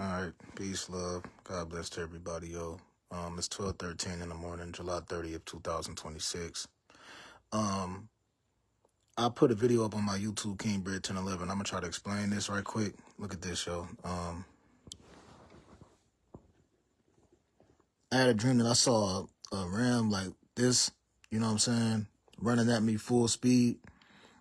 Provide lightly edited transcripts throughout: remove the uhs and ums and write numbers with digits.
All right, peace, love, God bless to everybody, yo. It's 12:13 in the morning, July 30th, 2026. Um, I put a video up on my YouTube, King Bread 1011. I'm gonna try to explain this right quick. Look at this, yo. I had a dream that I saw a ram like this, you know what I'm saying, running at me full speed.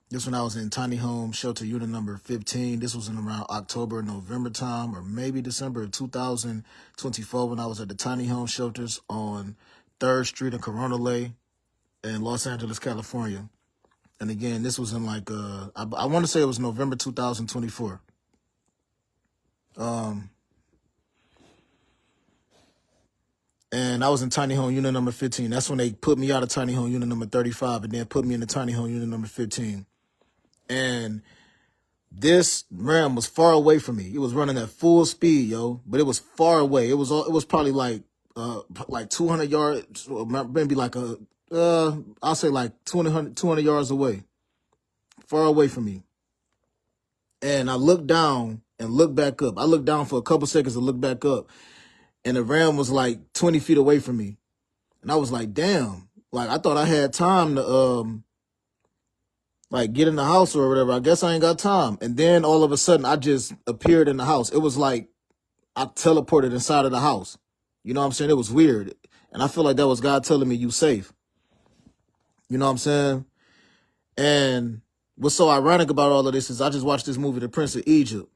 This when I was in tiny home shelter unit number 15. This was in around October, November time, or maybe December of 2024 when I was at the tiny home shelters on 3rd Street and Corona Lay in Los Angeles, California. And again, this was in like, I want to say it was November 2024. And I was in tiny home unit number 15. That's when they put me out of tiny home unit number 35 and then put me in the tiny home unit number 15. And this ram was far away from me. It was running at full speed, yo, but it was far away. It was probably like 200 yards, or maybe like I'll say like 200 yards away, far away from me. And I looked down and looked back up. I looked down for a couple seconds and looked back up, and the ram was like 20 feet away from me. And I was like, damn, like I thought I had time to like get in the house or whatever. I guess I ain't got time. And then all of a sudden I just appeared in the house. It was like I teleported inside of the house. You know what I'm saying? It was weird. And I feel like that was God telling me you safe. You know what I'm saying? And what's so ironic about all of this is I just watched this movie, The Prince of Egypt.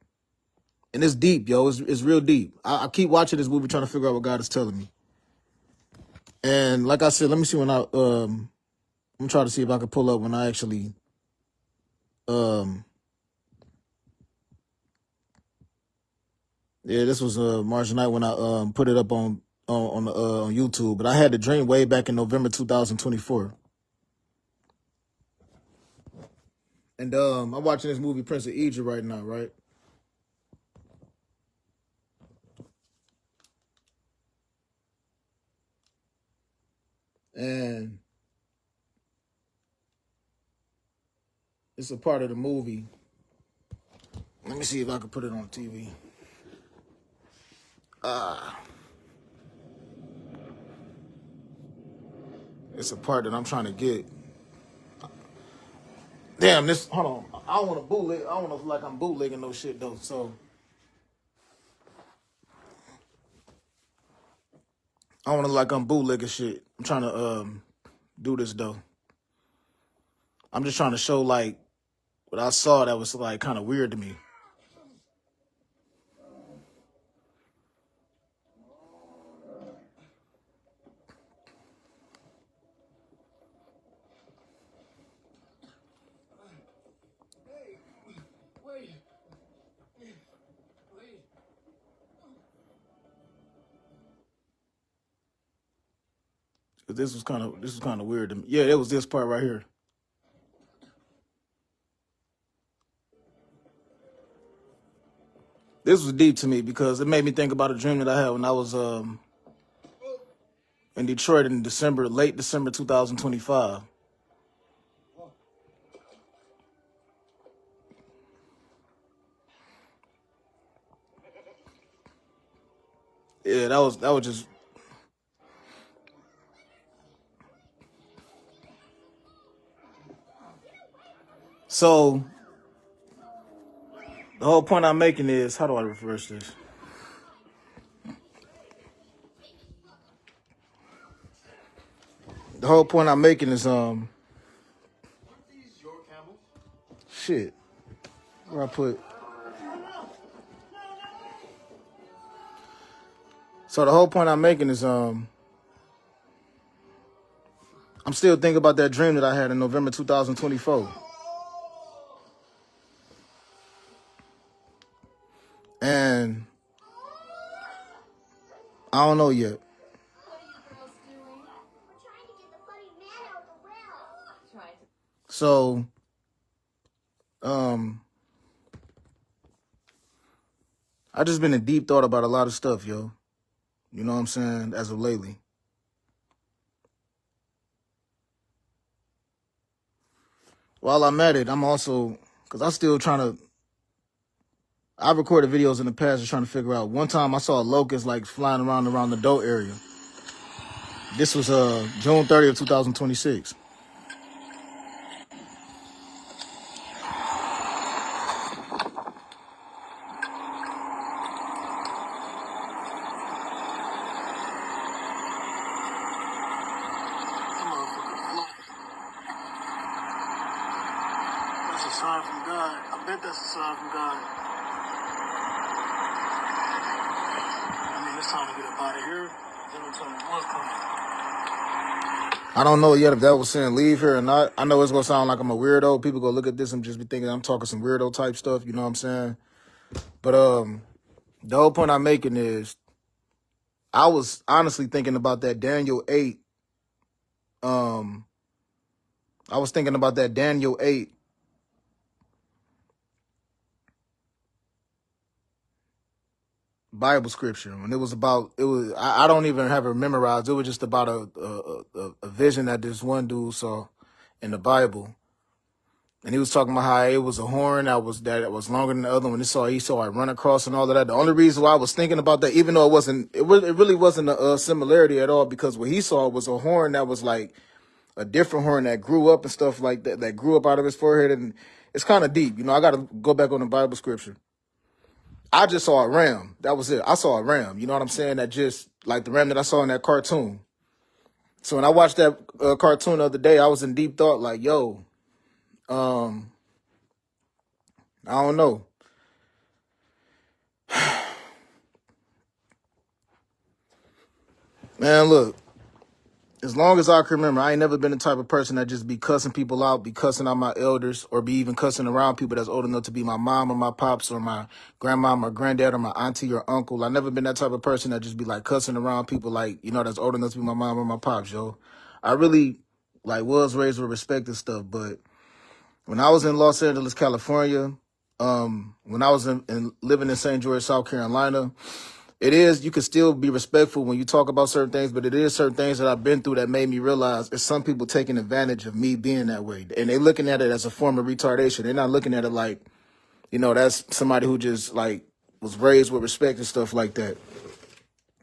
And it's deep, yo. It's real deep. I keep watching this movie trying to figure out what God is telling me. And like I said, let me see when I'm trying to see if I can pull up when I actually yeah, this was March night when I put it up on YouTube. But I had the dream way back in November 2024. And I'm watching this movie Prince of Egypt right now, right? And it's a part of the movie. Let me see if I can put it on TV. It's a part that I'm trying to get. Damn, this, hold on. I don't want to bootleg. I don't want to feel like I'm bootlegging no shit, though. So, I don't want to like I'm bootlegging shit. I'm trying to do this, though. I'm just trying to show, like, what I saw that was, like, kind of weird to me. This was kind of weird to me. Yeah, it was this part right here. This was deep to me because it made me think about a dream that I had when I was in Detroit in late December 2025. Yeah, that was just. So the whole point I'm making is, how do I reverse this? The whole point I'm making is shit. Where I put. So the whole point I'm making is I'm still thinking about that dream that I had in November 2024. And I don't know yet. So I just been in deep thought about a lot of stuff, yo. You know what I'm saying? As of lately. While I'm at it, I'm also, because I'm still trying to I recorded videos in the past of trying to figure out. One time I saw a locust like flying around the dough area. This was June 30th, 2026. That's a sign from God. I bet that's a sign from God. I mean, it's time to get up out of here. I don't know yet if that was saying leave here or not. I know it's going to sound like I'm a weirdo. People go look at this and just be thinking I'm talking some weirdo type stuff. You know what I'm saying? But the whole point I'm making is I was honestly thinking about that Daniel 8. I was thinking about that Daniel 8 Bible scripture, and it was I don't even have it memorized. It was just about a vision that this one dude saw in the Bible, and he was talking about how it was a horn that was longer than the other one. He saw it run across and all of that. The only reason why I was thinking about that, even though it really wasn't a similarity at all, because what he saw was a horn that was like a different horn that grew up and stuff like that, that grew up out of his forehead, and it's kind of deep. You know, I got to go back on the Bible scripture. I just saw a ram. That was it. I saw a ram. You know what I'm saying? That just like the ram that I saw in that cartoon. So when I watched that cartoon the other day, I was in deep thought like, yo, I don't know. Man, look, as long as I can remember, I ain't never been the type of person that just be cussing people out, be cussing out my elders, or be even cussing around people that's old enough to be my mom or my pops or my grandmom or granddad or my auntie or uncle. I never been that type of person that just be like cussing around people like, you know, that's old enough to be my mom or my pops, yo. I really like was raised with respect and stuff, but when I was in Los Angeles, California, when I was living in St. George, South Carolina, you can still be respectful when you talk about certain things, but it is certain things that I've been through that made me realize it's some people taking advantage of me being that way. And they looking at it as a form of retardation. They're not looking at it like, you know, that's somebody who just like was raised with respect and stuff like that.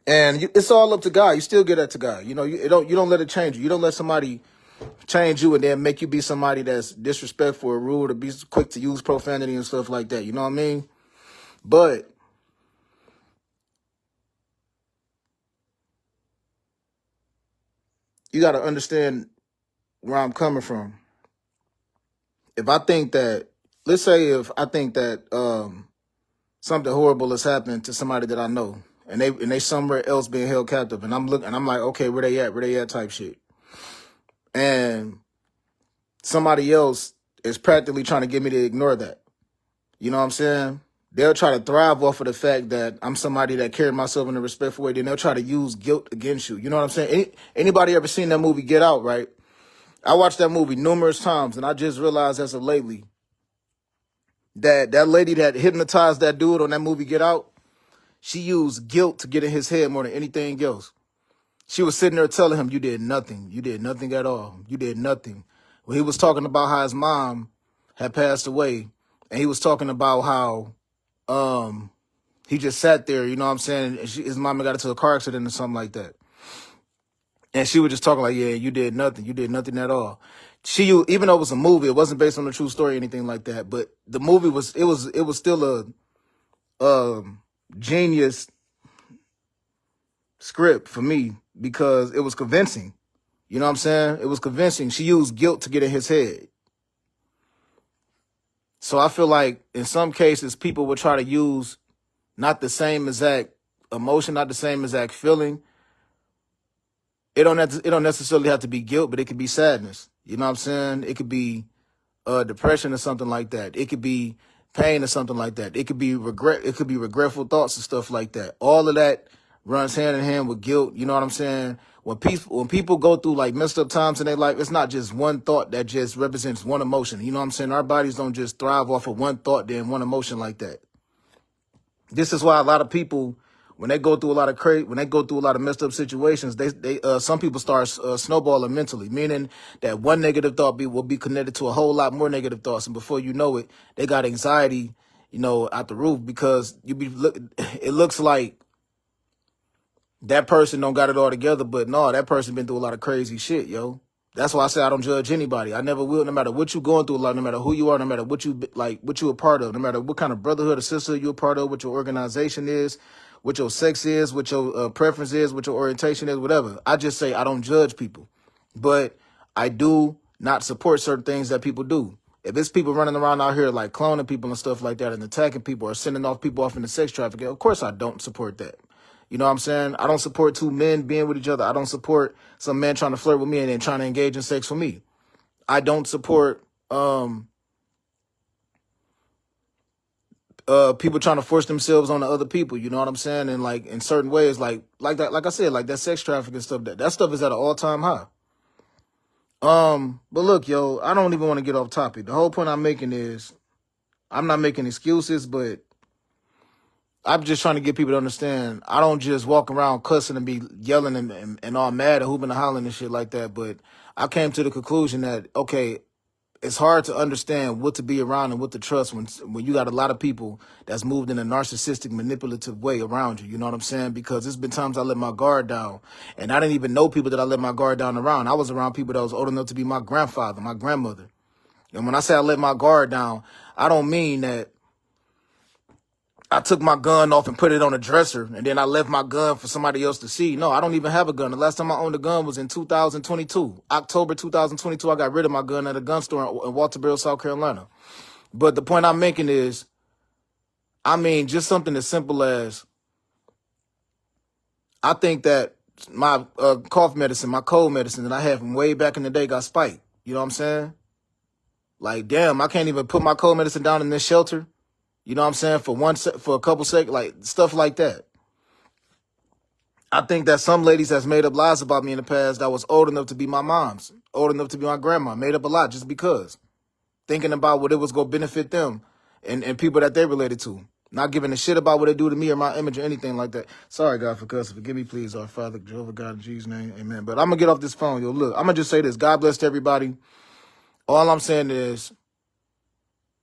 And it's all up to God. You still get that to God. You know, you don't let it change you. You don't let somebody change you and then make you be somebody that's disrespectful or rude or be quick to use profanity and stuff like that. You know what I mean? But you got to understand where I'm coming from. If I think that, let's say if I think that something horrible has happened to somebody that I know, and they somewhere else being held captive, and I'm like, okay, where they at type shit. And somebody else is practically trying to get me to ignore that. You know what I'm saying? They'll try to thrive off of the fact that I'm somebody that carried myself in a respectful way. Then they'll try to use guilt against you. You know what I'm saying? Anybody ever seen that movie Get Out, right? I watched that movie numerous times, and I just realized as of lately that lady that hypnotized that dude on that movie Get Out, she used guilt to get in his head more than anything else. She was sitting there telling him, you did nothing. You did nothing at all. You did nothing. When he was talking about how his mom had passed away, and he was talking about how he just sat there, you know what I'm saying? And his mama got into a car accident or something like that. And she was just talking like, yeah, you did nothing. You did nothing at all. Even though it was a movie, it wasn't based on a true story or anything like that. But the movie was still a genius script for me because it was convincing. You know what I'm saying? It was convincing. She used guilt to get in his head. So I feel like in some cases, people will try to use not the same exact emotion, not the same exact feeling. It don't necessarily have to be guilt, but it could be sadness. You know what I'm saying? It could be depression or something like that. It could be pain or something like that. It could be regret. It could be regretful thoughts and stuff like that. All of that runs hand in hand with guilt. You know what I'm saying? When people go through like messed up times in their life, it's not just one thought that just represents one emotion. You know what I'm saying? Our bodies don't just thrive off of one thought, then one emotion like that. This is why a lot of people, when they go through a lot of messed up situations, some people start snowballing mentally, meaning that one negative thought will be connected to a whole lot more negative thoughts, and before you know it, they got anxiety, out the roof, because it looks like that person don't got it all together, but no, that person been through a lot of crazy shit, yo. That's why I say I don't judge anybody. I never will, no matter what you going through, like, no matter who you are, no matter what what you a part of, no matter what kind of brotherhood or sisterhood you a part of, what your organization is, what your sex is, what your preference is, what your orientation is, whatever. I just say I don't judge people, but I do not support certain things that people do. If it's people running around out here like cloning people and stuff like that and attacking people or sending off people off into sex trafficking, of course I don't support that. You know what I'm saying? I don't support two men being with each other. I don't support some man trying to flirt with me and then trying to engage in sex for me. I don't support people trying to force themselves on the other people. You know what I'm saying? And like in certain ways, like that, like I said, like that sex trafficking stuff, that stuff is at an all-time high. But look, yo, I don't even want to get off topic. The whole point I'm making is I'm not making excuses, but I'm just trying to get people to understand I don't just walk around cussing and be yelling and all mad and hooping and hollering and shit like that. But I came to the conclusion that, okay, it's hard to understand what to be around and what to trust when you got a lot of people that's moved in a narcissistic, manipulative way around you. You know what I'm saying? Because there's been times I let my guard down, and I didn't even know people that I let my guard down around. I was around people that was old enough to be my grandfather, my grandmother. And when I say I let my guard down, I don't mean that I took my gun off and put it on a dresser, and then I left my gun for somebody else to see. No, I don't even have a gun. The last time I owned a gun was in 2022. October 2022, I got rid of my gun at a gun store in Walterboro, South Carolina. But the point I'm making is, I mean, just something as simple as, I think that my cough medicine, my cold medicine that I had from way back in the day got spiked. You know what I'm saying? Like, damn, I can't even put my cold medicine down in this shelter. You know what I'm saying? For a couple seconds, like stuff like that. I think that some ladies has made up lies about me in the past that was old enough to be my mom's, old enough to be my grandma, made up a lot just because. Thinking about what it was going to benefit them and people that they related to. Not giving a shit about what they do to me or my image or anything like that. Sorry, God, for cussing. Forgive me, please, our Father, Jehovah God, in Jesus' name, amen. But I'm going to get off this phone, yo. Look, I'm going to just say this. God bless everybody. All I'm saying is,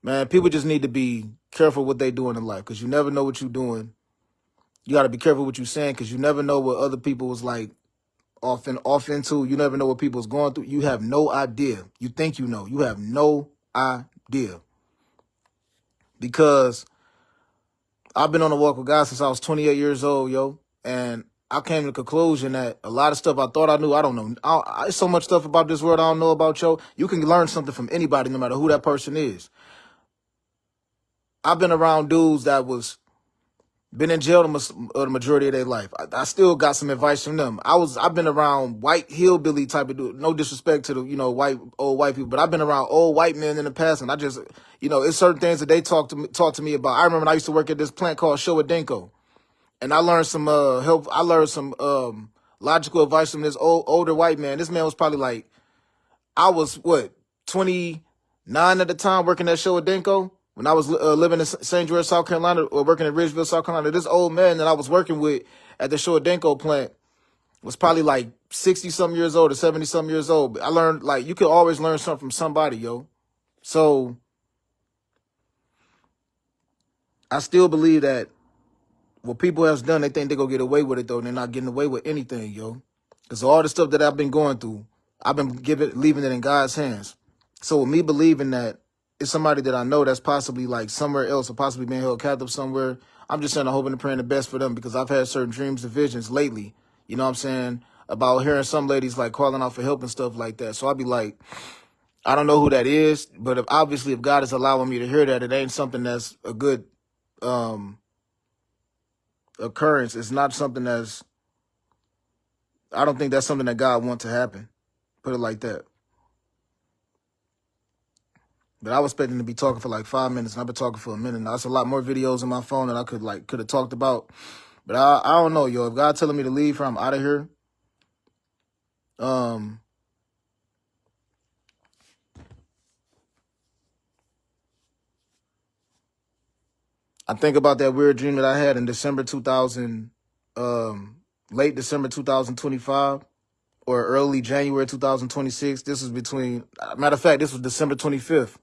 man, people just need to be careful what they doing in life, because you never know what you're doing. You got to be careful what you're saying, because you never know what other people was like off into. You never know what people's going through. You have no idea. You think you know. You have no idea. Because I've been on a walk with God since I was 28 years old, yo. And I came to the conclusion that a lot of stuff I thought I knew, I don't know. There's so much stuff about this world I don't know about, yo. You can learn something from anybody, no matter who that person is. I've been around dudes that been in jail the majority of their life. I still got some advice from them. I've been around white hillbilly type of dude. No disrespect to the old white people, but I've been around old white men in the past, and I just it's certain things that they talk to me about. I remember when I used to work at this plant called Showa, and I learned some help. I learned some logical advice from this older white man. This man was probably like, I was 29 at the time working at Showa. When I was living in St. George, South Carolina, or working in Ridgeville, South Carolina, this old man that I was working with at the Showa plant was probably like 60-something years old or 70-something years old. I learned, like, you can always learn something from somebody, yo. So I still believe that what people have done, they think they're going to get away with it, though. They're not getting away with anything, yo. Because all the stuff that I've been going through, I've been leaving it in God's hands. So with me believing that it's somebody that I know that's possibly like somewhere else or possibly being held captive somewhere, I'm just saying I'm hoping and praying the best for them, because I've had certain dreams and visions lately, you know what I'm saying, about hearing some ladies like calling out for help and stuff like that. So I'll be like, I don't know who that is, but if God is allowing me to hear that, it ain't something that's a good occurrence. It's not something I don't think that's something that God wants to happen. Put it like that. But I was expecting to be talking for like 5 minutes, and I've been talking for a minute now. That's a lot more videos on my phone that I could have talked about. But I don't know, yo. If God telling me to leave here, I'm out of here. I think about that weird dream that I had in late December 2025 or early January 2026. This was this was December 25th.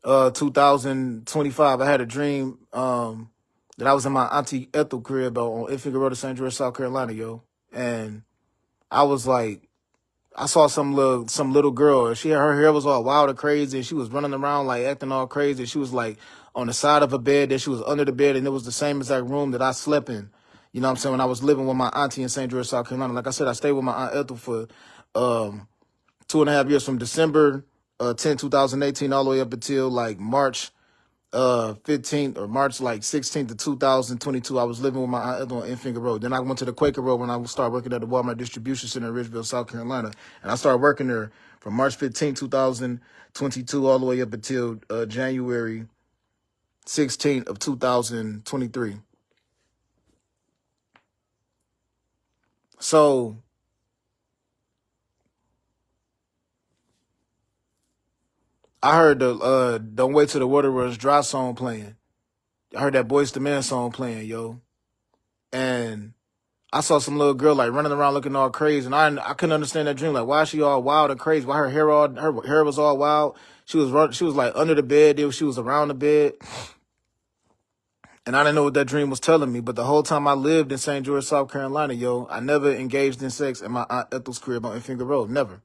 2025. I had a dream that I was in my auntie Ethel crib on Infant Road, St. George, South Carolina, yo. And I was like, I saw some little girl. Her hair was all wild and crazy, and she was running around like acting all crazy. She was like on the side of a bed, then she was under the bed, and it was the same exact room that I slept in. You know what I'm saying? When I was living with my auntie in St. George, South Carolina. Like I said, I stayed with my aunt Ethel for 2.5 years, from December 10, 2018, all the way up until like March 15th or March like 16th of 2022. I was living with my aunt on Infinger Road. Then I went to the Quaker Road when I started working at the Walmart Distribution Center in Ridgeville, South Carolina. And I started working there from March 15th, 2022, all the way up until January 16th of 2023. So I heard the Don't Wait Till the Water Runs Dry song playing. I heard that Boyz II Men song playing, yo. And I saw some little girl like running around looking all crazy, and I couldn't understand that dream. Like, why is she all wild and crazy? Why her hair was all wild? She was like under the bed, then she was around the bed. And I didn't know what that dream was telling me. But the whole time I lived in St. George, South Carolina, yo, I never engaged in sex in my aunt Ethel's crib on Infinger Road. Never.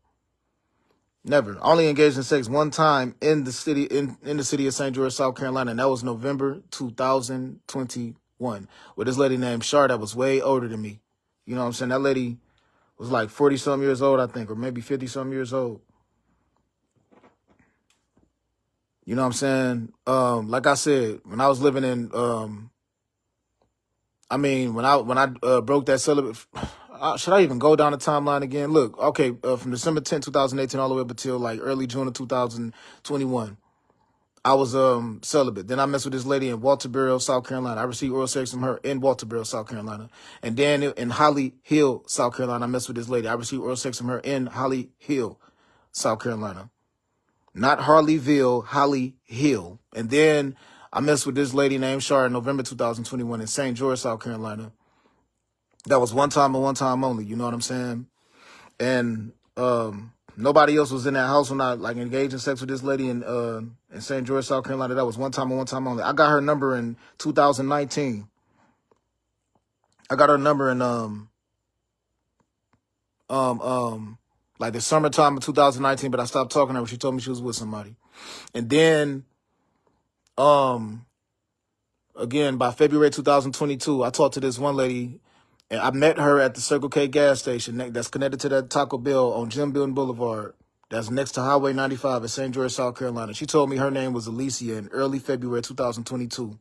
Never. I only engaged in sex one time in the city of St. George, South Carolina, and that was November 2021 with this lady named Shar that was way older than me. You know what I'm saying? That lady was like 40-something years old, I think, or maybe 50-something years old. You know what I'm saying? Like I said, when I was living in, when I broke that celibate, should I even go down the timeline again? Look, okay, from December 10th, 2018, all the way up until like early June of 2021, I was celibate. Then I messed with this lady in Walterboro, South Carolina. I received oral sex from her in Walterboro, South Carolina. And then in Holly Hill, South Carolina, I messed with this lady. I received oral sex from her in Holly Hill, South Carolina. Not Harleyville, Holly Hill. And then I messed with this lady named Shar in November 2021 in St. George, South Carolina. That was one time and one time only, you know what I'm saying? And nobody else was in that house when I like engaged in sex with this lady in St. George, South Carolina. That was one time and one time only. I got her number in 2019. I got her number in like the summertime of 2019, but I stopped talking to her. She told me she was with somebody. And then again, by February 2022, I talked to this one lady, and I met her at the Circle K gas station that's connected to that Taco Bell on Jim Bilton Boulevard. That's next to Highway 95 in St. George, South Carolina. She told me her name was Alicia in early February 2022.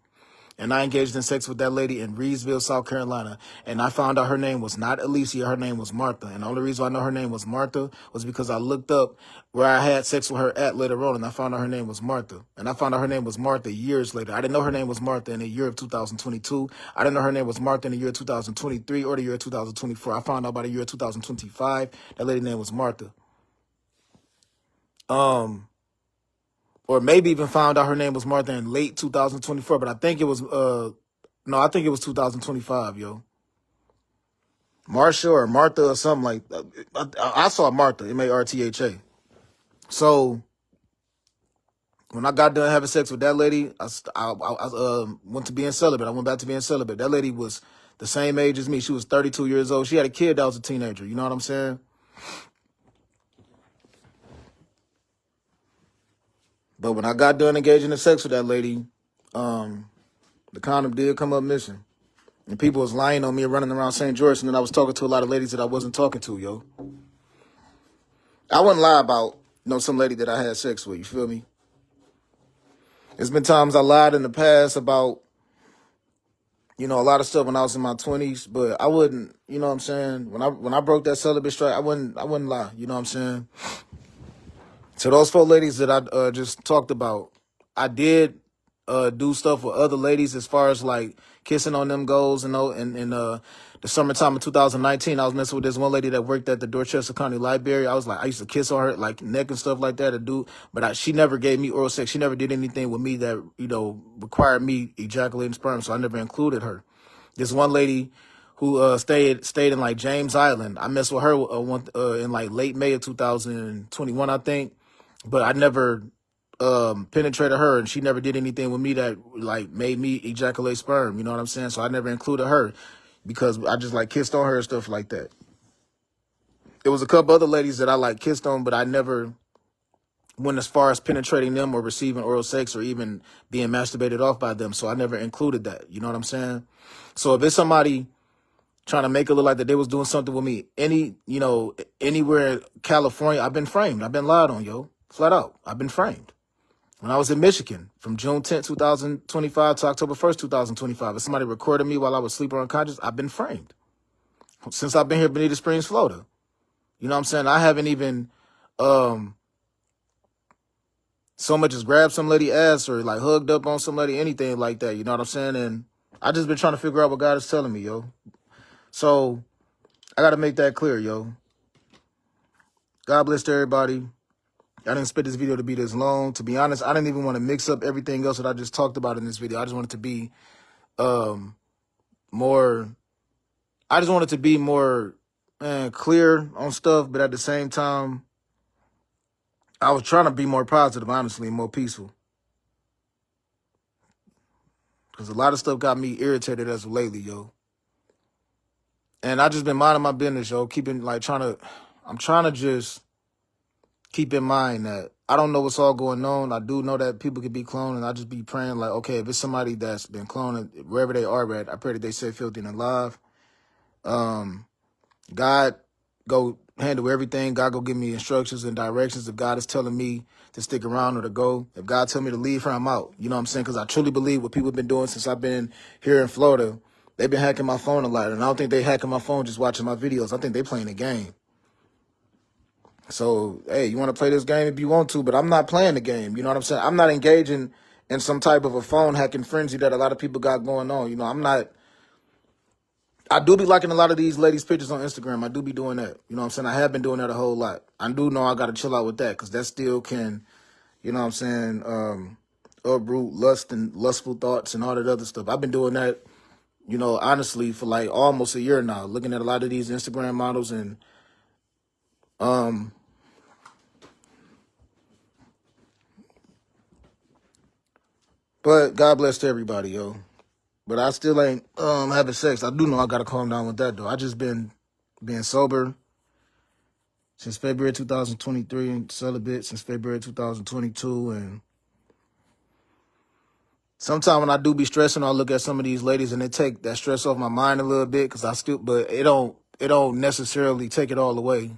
And I engaged in sex with that lady in Reedsville, South Carolina. And I found out her name was not Alicia, her name was Martha. And the only reason I know her name was Martha was because I looked up where I had sex with her at later on, and I found out her name was Martha. And I found out her name was Martha years later. I didn't know her name was Martha in the year of 2022. I didn't know her name was Martha in the year 2023 or the year 2024. I found out by the year 2025 that lady name was Martha. Or maybe even found out her name was Martha in late 2024, but I think it was, I think it was 2025, yo. Marsha or Martha or something like that. I saw Martha, M-A-R-T-H-A. So when I got done having sex with that lady, I went to being celibate. I went back to being celibate. That lady was the same age as me. She was 32 years old. She had a kid that was a teenager. You know what I'm saying? But when I got done engaging in sex with that lady, the condom did come up missing. And people was lying on me running around St. George, and then I was talking to a lot of ladies that I wasn't talking to, yo. I wouldn't lie about, some lady that I had sex with, you feel me? There's been times I lied in the past about, a lot of stuff when I was in my 20s, but I wouldn't, you know what I'm saying? When I broke that celibate strike, I wouldn't lie, you know what I'm saying? To those 4 ladies that I just talked about, I did do stuff with other ladies as far as like kissing on them goes, in the summertime of 2019. I was messing with this one lady that worked at the Dorchester County Library. I used to kiss on her like neck and stuff like that but she never gave me oral sex. She never did anything with me that, required me ejaculating sperm, so I never included her. This one lady who stayed in like James Island, I messed with her in like late May of 2021, I think. But I never penetrated her and she never did anything with me that like made me ejaculate sperm. You know what I'm saying? So I never included her because I just like kissed on her and stuff like that. There was a couple other ladies that I like kissed on, but I never went as far as penetrating them or receiving oral sex or even being masturbated off by them. So I never included that. You know what I'm saying? So if it's somebody trying to make it look like that they was doing something with me, anywhere in California, I've been framed. I've been lied on, yo. Flat out. I've been framed. When I was in Michigan, from June 10th, 2025 to October 1st, 2025, if somebody recorded me while I was asleep or unconscious, I've been framed. Since I've been here, Bonita Springs, Florida. You know what I'm saying? I haven't even so much as grabbed some lady ass or like hugged up on somebody, anything like that. You know what I'm saying? And I just been trying to figure out what God is telling me, yo. So I got to make that clear, yo. God bless to everybody. I didn't expect this video to be this long. To be honest, I didn't even want to mix up everything else that I just talked about in this video. I just wanted to be more clear on stuff, but at the same time, I was trying to be more positive, honestly, and more peaceful. Because a lot of stuff got me irritated as of lately, yo. And I just been minding my business, yo. I'm trying to just keep in mind that I don't know what's all going on. I do know that people could be cloned, and I just be praying like, okay, if it's somebody that's been cloned, wherever they are at, I pray that they stay filthy and alive. God go handle everything. God go give me instructions and directions. If God is telling me to stick around or to go, if God tell me to leave her, I'm out. You know what I'm saying? Because I truly believe what people have been doing since I've been here in Florida. They've been hacking my phone a lot, and I don't think they hacking my phone just watching my videos. I think they playing a game. So, hey, you want to play this game if you want to, but I'm not playing the game. You know what I'm saying? I'm not engaging in some type of a phone hacking frenzy that a lot of people got going on. You know, I do be liking a lot of these ladies' pictures on Instagram. I do be doing that. You know what I'm saying? I have been doing that a whole lot. I do know I got to chill out with that because that still can, you know what I'm saying, uproot lust and lustful thoughts and all that other stuff. I've been doing that, you know, honestly, for like almost a year now, looking at a lot of these Instagram models and, but God bless to everybody, yo. But I still ain't having sex. I do know I got to calm down with that, though. I just been being sober since February 2023 and celibate since February 2022. And sometimes when I do be stressing, I look at some of these ladies and they take that stress off my mind a little bit but it don't necessarily take it all away.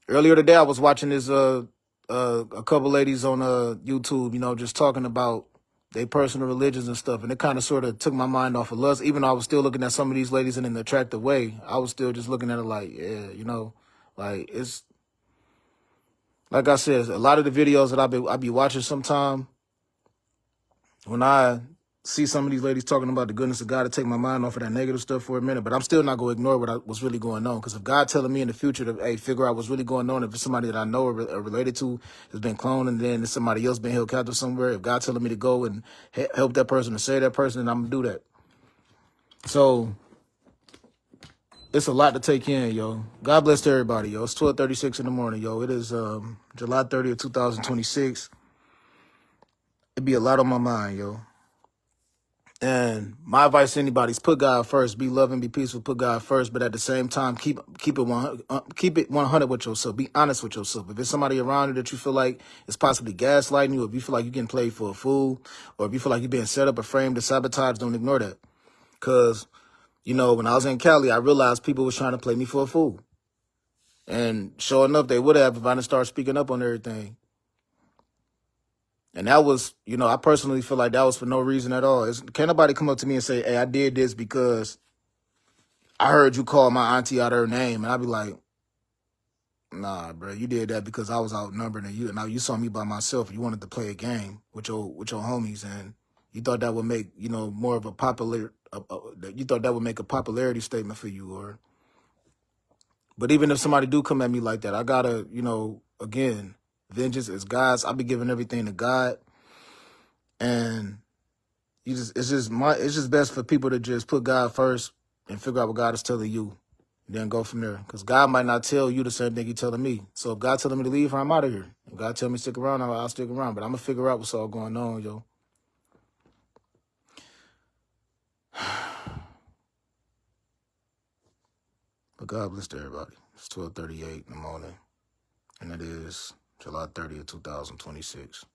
Earlier today, I was watching this a couple ladies on YouTube, you know, just talking about their personal religions and stuff, and it kind of sort of took my mind off of lust. Even though I was still looking at some of these ladies in an attractive way, I was still just looking at it like, yeah, you know, like it's like I said, a lot of the videos that I be watching sometime, when I see some of these ladies talking about the goodness of God, to take my mind off of that negative stuff for a minute, but I'm still not going to ignore what's really going on. Because if God telling me in the future to, hey, figure out what's really going on, if it's somebody that I know or related to has been cloned and then it's somebody else been held captive somewhere, if God telling me to go and help that person or save that person, then I'm going to do that. So it's a lot to take in, yo. God bless to everybody, yo. It's 12:36 in the morning, yo. It is July 30th, 2026. It'd be a lot on my mind, yo. And my advice to anybody is put God first, be loving, be peaceful, put God first, but at the same time, keep it 100 with yourself. Be honest with yourself. If it's somebody around you that you feel like is possibly gaslighting you, if you feel like you're getting played for a fool, or if you feel like you're being set up or framed to sabotage, don't ignore that. Because, you know, when I was in Cali, I realized people was trying to play me for a fool. And sure enough, they would have if I didn't start speaking up on everything. And that was, you know, I personally feel like that was for no reason at all. Can't nobody come up to me and say, hey, I did this because I heard you call my auntie out her name. And I'd be like, nah, bro, you did that because I was outnumbered and now you saw me by myself. You wanted to play a game with your homies and you thought that would make, you know, more of a you thought that would make a popularity statement for you. But even if somebody do come at me like that, I gotta, you know, again, vengeance is God's. I'll be giving everything to God. And it's just best for people to just put God first and figure out what God is telling you. Then go from there. Because God might not tell you the same thing He telling me. So if God telling me to leave, I'm out of here. If God tell me to stick around, I'll stick around. But I'm going to figure out what's all going on, yo. But God bless to everybody. It's 12:38 in the morning. And it is July 30th, 2026.